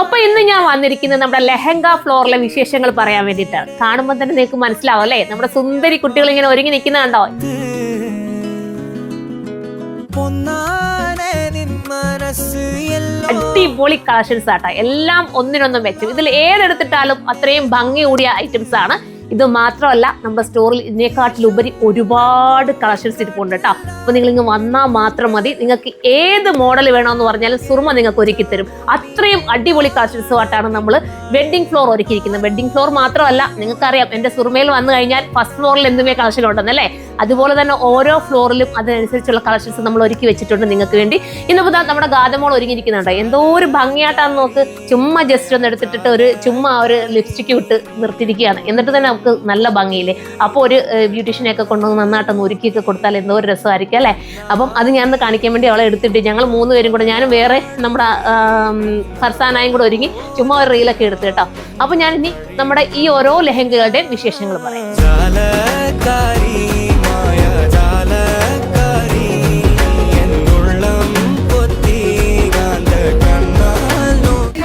അപ്പൊ ഇന്ന് ഞാൻ വന്നിരിക്കുന്നത് നമ്മുടെ ലെഹങ്ക ഫ്ലോറിലെ വിശേഷങ്ങൾ പറയാൻ വേണ്ടിയിട്ടാണ്. കാണുമ്പോൾ തന്നെ നിങ്ങൾക്ക് മനസ്സിലാവും അല്ലേ, നമ്മുടെ സുന്ദരി കുട്ടികൾ ഇങ്ങനെ ഒരുങ്ങി നിൽക്കുന്ന കണ്ടോ. അടിപൊളി കളക്ഷൻസ് ആട്ടോ, എല്ലാം ഒന്നിനൊന്നും വെച്ചു. ഇതിൽ ഏതെടുത്തിട്ടാലും അത്രയും ഭംഗി കൂടിയ ഐറ്റംസ് ആണ്. ഇത് മാത്രമല്ല, നമ്മുടെ സ്റ്റോറിൽ ഇതിനെക്കാട്ടിലുപരി ഒരുപാട് കളക്ഷൻസ് ഇരിപ്പുണ്ട് കേട്ടോ. അപ്പൊ നിങ്ങൾ ഇങ്ങ് വന്നാൽ മാത്രം മതി, നിങ്ങൾക്ക് ഏത് മോഡൽ വേണമെന്ന് പറഞ്ഞാലും സുറുമ നിങ്ങൾക്ക് ഒരുക്കി തരും. അത്രയും അടിപൊളി കളക്ഷൻസുമായിട്ടാണ് നമ്മൾ വെഡ്ഡിംഗ് ഫ്ലോർ ഒരുക്കിയിരിക്കുന്നത്. വെഡ്ഡിംഗ് ഫ്ലോർ മാത്രമല്ല, നിങ്ങൾക്കറിയാം എൻ്റെ സുറുമയിൽ വന്നു കഴിഞ്ഞാൽ ഫസ്റ്റ് ഫ്ലോറിൽ എന്തുമേ കളക്ഷൻ ഉണ്ടെന്നല്ലേ, അതുപോലെ തന്നെ ഓരോ ഫ്ലോറിലും അതിനനുസരിച്ചുള്ള കളക്ഷൻസ് നമ്മൾ ഒരുക്കി വെച്ചിട്ടുണ്ട് നിങ്ങൾക്ക് വേണ്ടി. ഇന്നിപ്പോൾ നമ്മുടെ ഗാതമോൾ ഒരുങ്ങിയിരിക്കുന്നുണ്ട്. എന്തോ ഒരു ഭംഗിയായിട്ടാന്ന് നോക്ക്, ചുമ്മാ ജസ്റ്റ് ഒന്ന് എടുത്തിട്ട് ചുമ്മാ ഒരു ലിപ്സ്റ്റിക്ക് വിട്ട് നിർത്തിയിരിക്കുകയാണ്. എന്നിട്ട് തന്നെ നമുക്ക് നല്ല ഭംഗിയില്ലേ. അപ്പോൾ ഒരു ബ്യൂട്ടീഷ്യനെയൊക്കെ കൊണ്ടുവന്ന് നന്നായിട്ടൊന്ന് ഒരുക്കിയൊക്കെ കൊടുത്താൽ എന്തോ ഒരു രസമായിരിക്കും അല്ലേ. അപ്പം അത് ഞാനൊന്ന് കാണിക്കാൻ വേണ്ടി അവളെ എടുത്തിട്ട് ഞങ്ങൾ 3 പേരും കൂടെ, ഞാനും വേറെ നമ്മുടെ ഫർസാനായും കൂടെ ഒരുങ്ങി ചുമ്മാ ഒരു റീലൊക്കെ എടുത്ത് കേട്ടോ. അപ്പൊ ഞാൻ ഇനി നമ്മുടെ ഈ ഓരോ ലെഹങ്കകളുടെയും വിശേഷങ്ങൾ പറയാം.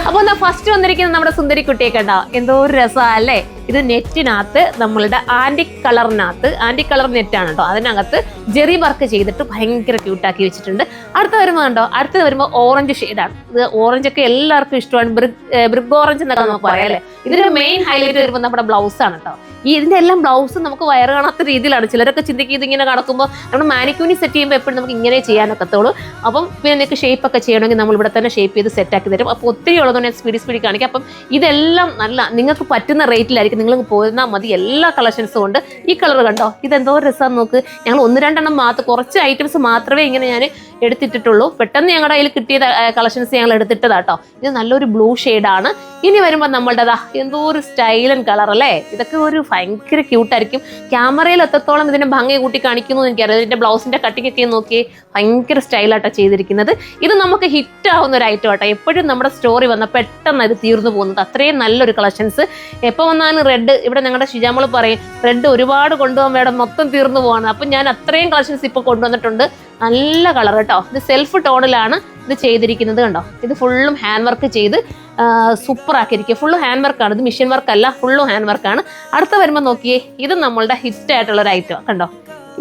അപ്പൊ എന്നാ ഫസ്റ്റ് വന്നിരിക്കുന്നത് നമ്മുടെ സുന്ദരി കുട്ടിയെ കണ്ടോ, എന്തോ ഒരു രസമല്ലേ. ഇത് നെറ്റിനകത്ത് നമ്മളുടെ ആന്റിക് കളർ നെറ്റാണ് കേട്ടോ. അതിനകത്ത് ജെറി വർക്ക് ചെയ്തിട്ട് ഭയങ്കര ക്യൂട്ടാക്കി വെച്ചിട്ടുണ്ട്. അടുത്ത വരുമ്പോൾ ഓറഞ്ച് ഷെയ്ഡാണ്. ഇത് ഓറഞ്ച് ഒക്കെ എല്ലാവർക്കും ഇഷ്ടമാണ്, ബ്രിഗ് ഓറഞ്ച് എന്നൊക്കെ നമുക്ക് പറയാം അല്ലേ. ഇതിന്റെ മെയിൻ ഹൈലൈറ്റ് വരുമ്പോൾ നമ്മുടെ ബ്ലൗസ് ആണ് കേട്ടോ. ഇതിന്റെ എല്ലാം ബ്ലൗസ് നമുക്ക് വയറ് കാണാത്ത രീതിയിലാണ്. ചിലരൊക്കെ ചിന്തിക്കും ഇതിങ്ങനെ നടക്കുമ്പോൾ നമ്മുടെ മാനിക്യൂണി സെറ്റ് ചെയ്യുമ്പോൾ എപ്പോഴും നമുക്ക് ഇങ്ങനെ ചെയ്യാനൊക്കത്തുള്ളൂ. അപ്പം പിന്നെ നിങ്ങൾക്ക് ഷേപ്പ് ഒക്കെ ചെയ്യണമെങ്കിൽ നമ്മൾ ഇവിടെ തന്നെ ഷേപ്പ് ചെയ്ത് സെറ്റാക്കി തരും. അപ്പോൾ ഒത്തിരി ഉള്ളതുകൊണ്ട് ഞാൻ സ്പീഡ് കാണിക്കാം. അപ്പം ഇതെല്ലാം നല്ല നിങ്ങൾക്ക് പറ്റുന്ന റേറ്റിലായിരിക്കും. നിങ്ങൾ പോയിരുന്നാൽ മതി, എല്ലാ കളക്ഷൻസും ഉണ്ട്. ഈ കളർ കണ്ടോ, ഇതെന്തോ രസമാണ് നോക്ക്. ഞങ്ങൾ 1-2 മാത്രം, കുറച്ച് ഐറ്റംസ് മാത്രമേ ഇങ്ങനെ ഞാൻ എടുത്തിട്ടുള്ളൂ. പെട്ടെന്ന് ഞങ്ങളുടെ കയ്യിൽ കിട്ടിയ കളക്ഷൻസ് ഞങ്ങൾ എടുത്തിട്ടതാട്ടോ. ഇത് നല്ലൊരു ബ്ലൂ ഷെയ്ഡാണ്. ഇനി വരുമ്പോൾ നമ്മളുടേതാ എന്തോ ഒരു സ്റ്റൈലൻ കളർ അല്ലേ. ഇതൊക്കെ ഒരു ഭയങ്കര ക്യൂട്ടായിരിക്കും. ക്യാമറയിൽ എത്രത്തോളം ഇതിന്റെ ഭംഗി കൂട്ടി കാണിക്കുന്നു എനിക്കറിയാം. ഇതിന്റെ ബ്ലൗസിന്റെ കട്ടിങ് ഒക്കെ നോക്കി ഭയങ്കര സ്റ്റൈലായിട്ടോ ചെയ്തിരിക്കുന്നത്. ഇത് നമുക്ക് ഹിറ്റ് ആവുന്ന ഒരു ഐറ്റം ആട്ടോ. എപ്പോഴും നമ്മുടെ സ്റ്റോറി വന്ന പെട്ടെന്ന് ഇത് തീർന്നു പോകുന്നത്. അത്രയും നല്ലൊരു കളക്ഷൻസ്. എപ്പോൾ വന്നാലും റെഡ്, ഇവിടെ ഞങ്ങളുടെ ഷിജാമോൾ പറയും റെഡ് ഒരുപാട് കൊണ്ടുപോകാൻ വേണം, മൊത്തം തീർന്നു പോവാണ്. അപ്പം ഞാൻ അത്രയും കളക്ഷൻസ് ഇപ്പോൾ കൊണ്ടുവന്നിട്ടുണ്ട്. നല്ല കളർ കേട്ടോ. ഇത് സെൽഫ് ടോണിലാണ് ഇത് ചെയ്തിരിക്കുന്നത് കണ്ടോ. ഇത് ഫുള്ളും ഹാൻഡ് വർക്ക് ചെയ്ത് സൂപ്പർ ആക്കിയിരിക്കുക. ഫുള്ള് ഹാൻഡ് വർക്കാണ്, ഇത് മിഷൻ വർക്കല്ല, ഫുള്ളും ഹാൻഡ് വർക്കാണ്. അടുത്ത വരുമ്പോൾ നോക്കിയേ, ഇത് നമ്മളുടെ ഹിറ്റ് ആയിട്ടുള്ള ഒരു ഐറ്റം കണ്ടോ.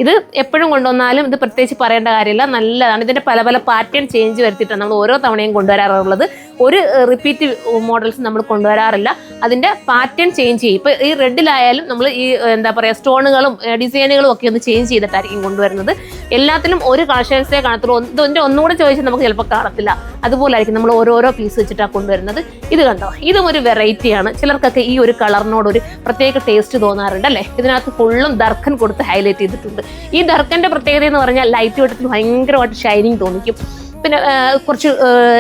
ഇത് എപ്പോഴും കൊണ്ടുവന്നാലും ഇത് പ്രത്യേകിച്ച് പറയേണ്ട കാര്യമില്ല, നല്ലതാണ്. ഇതിൻ്റെ പല പാറ്റേൺ ചേഞ്ച് വരുത്തിയിട്ടാണ് നമ്മൾ ഓരോ തവണയും കൊണ്ടുവരാറുള്ളത്. ഒരു റിപ്പീറ്റ് മോഡൽസ് നമ്മൾ കൊണ്ടുവരാറില്ല, അതിൻ്റെ പാറ്റേൺ ചേഞ്ച് ചെയ്യും. ഇപ്പോൾ ഈ റെഡിലായാലും നമ്മൾ ഈ എന്താ പറയുക സ്റ്റോണുകളും ഡിസൈനുകളും ഒക്കെ ഒന്ന് ചേഞ്ച് ചെയ്തിട്ടായിരിക്കും കൊണ്ടുവരുന്നത്. എല്ലാത്തിലും ഒരു കളക്ഷൻസേ കാണത്തുള്ളൂ. ഇതിൻ്റെ ഒന്നുകൂടെ ചോദിച്ചാൽ നമുക്ക് ചിലപ്പോൾ കാണത്തില്ല. അതുപോലെ ആയിരിക്കും നമ്മൾ ഓരോരോ പീസ് വെച്ചിട്ടാണ് കൊണ്ടുവരുന്നത്. ഇത് കണ്ടോ, ഇതും ഒരു വെറൈറ്റിയാണ്. ചിലർക്കൊക്കെ ഈ ഒരു കളറിനോടൊരു പ്രത്യേക ടേസ്റ്റ് തോന്നാറുണ്ട് അല്ലേ. ഇതിനകത്ത് ഫുള്ളും ദർക്കൻ കൊടുത്ത് ഹൈലൈറ്റ് ചെയ്തിട്ടുണ്ട്. ഈ ദർക്കന്റെ പ്രത്യേകത എന്ന് പറഞ്ഞാൽ ലൈറ്റ് വെട്ടത്തിൽ ഭയങ്കരമായിട്ട് ഷൈനിങ് തോന്നിക്കും. പിന്നെ കുറച്ച്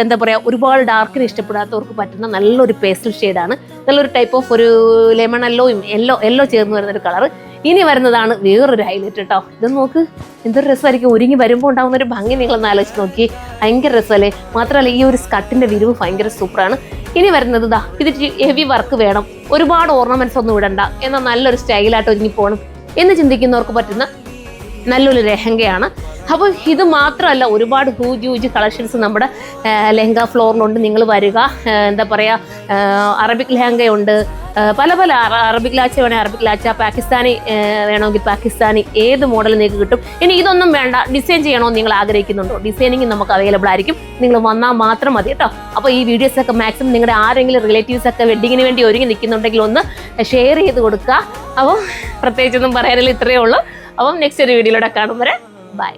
എന്താ പറയുക, ഒരുപാട് ഡാർക്കിന് ഇഷ്ടപ്പെടാത്തവർക്ക് പറ്റുന്ന നല്ലൊരു പേസ്റ്റൽ ഷെയ്ഡാണ്. നല്ലൊരു ടൈപ്പ് ഓഫ് ഒരു ലെമൺ യെല്ലോയും യെല്ലോ ചേർന്ന് വരുന്നൊരു കളർ. ഇനി വരുന്നതാണ് വേറൊരു ഹൈലൈറ്റ് കേട്ടോ. ഇത് നോക്ക്, എന്തൊരു രസമായിരിക്കും. ഒരുങ്ങി വരുമ്പോൾ ഉണ്ടാകുന്ന ഒരു ഭംഗി നിങ്ങളൊന്ന് ആലോചിച്ച് നോക്കി, ഭയങ്കര രസമല്ലേ. മാത്രമല്ല ഈ ഒരു സ്കർട്ടിന്റെ വിരിവ് ഭയങ്കര സൂപ്പറാണ്. ഇനി വരുന്നത് ഇതാ, ഇത് ഹെവി വർക്ക് വേണം, ഒരുപാട് ഓർണമെന്റ്സ് ഒന്നും ഇടണ്ട, എന്നാൽ നല്ലൊരു സ്റ്റൈലായിട്ട് ഒരുങ്ങി പോകണം എന്ന് ചിന്തിക്കുന്നവർക്ക് പറ്റുന്ന നല്ലൊരു ലെഹങ്കയാണ്. അപ്പോൾ ഇത് മാത്രമല്ല, ഒരുപാട് ഹ്യൂജ് കളക്ഷൻസ് നമ്മുടെ ലെഹങ്ക ഫ്ലോറിലുണ്ട്. നിങ്ങൾ വരിക. എന്താ പറയുക, അറബിക് ലെഹങ്കയുണ്ട്, പല അറബിക് ലാച്ച വേണമെങ്കിൽ അറബിക് ലാച്ച, പാകിസ്ഥാനി വേണമെങ്കിൽ പാകിസ്ഥാനി, ഏത് മോഡൽ നിങ്ങൾക്ക് കിട്ടും. ഇനി ഇതൊന്നും വേണ്ട, ഡിസൈൻ ചെയ്യണമെന്ന് നിങ്ങൾ ആഗ്രഹിക്കുന്നുണ്ടോ, ഡിസൈനിങ് നമുക്ക് അവൈലബിൾ ആയിരിക്കും. നിങ്ങൾ വന്നാൽ മാത്രം മതി കേട്ടോ. അപ്പോൾ ഈ വീഡിയോസൊക്കെ മാക്സിമം നിങ്ങളുടെ ആരെങ്കിലും റിലേറ്റീവ്സ് ഒക്കെ വെഡ്ഡിങ്ങിന് വേണ്ടി ഒരുങ്ങി നിൽക്കുന്നുണ്ടെങ്കിൽ ഒന്ന് ഷെയർ ചെയ്ത് കൊടുക്കുക. അപ്പോൾ പ്രത്യേകിച്ചൊന്നും പറയാനില്ല, ഇത്രയേ ഉള്ളൂ. അപ്പം നെക്സ്റ്റ് ഒരു വീഡിയോയിലൂടെ കാണും വരെ ബൈ.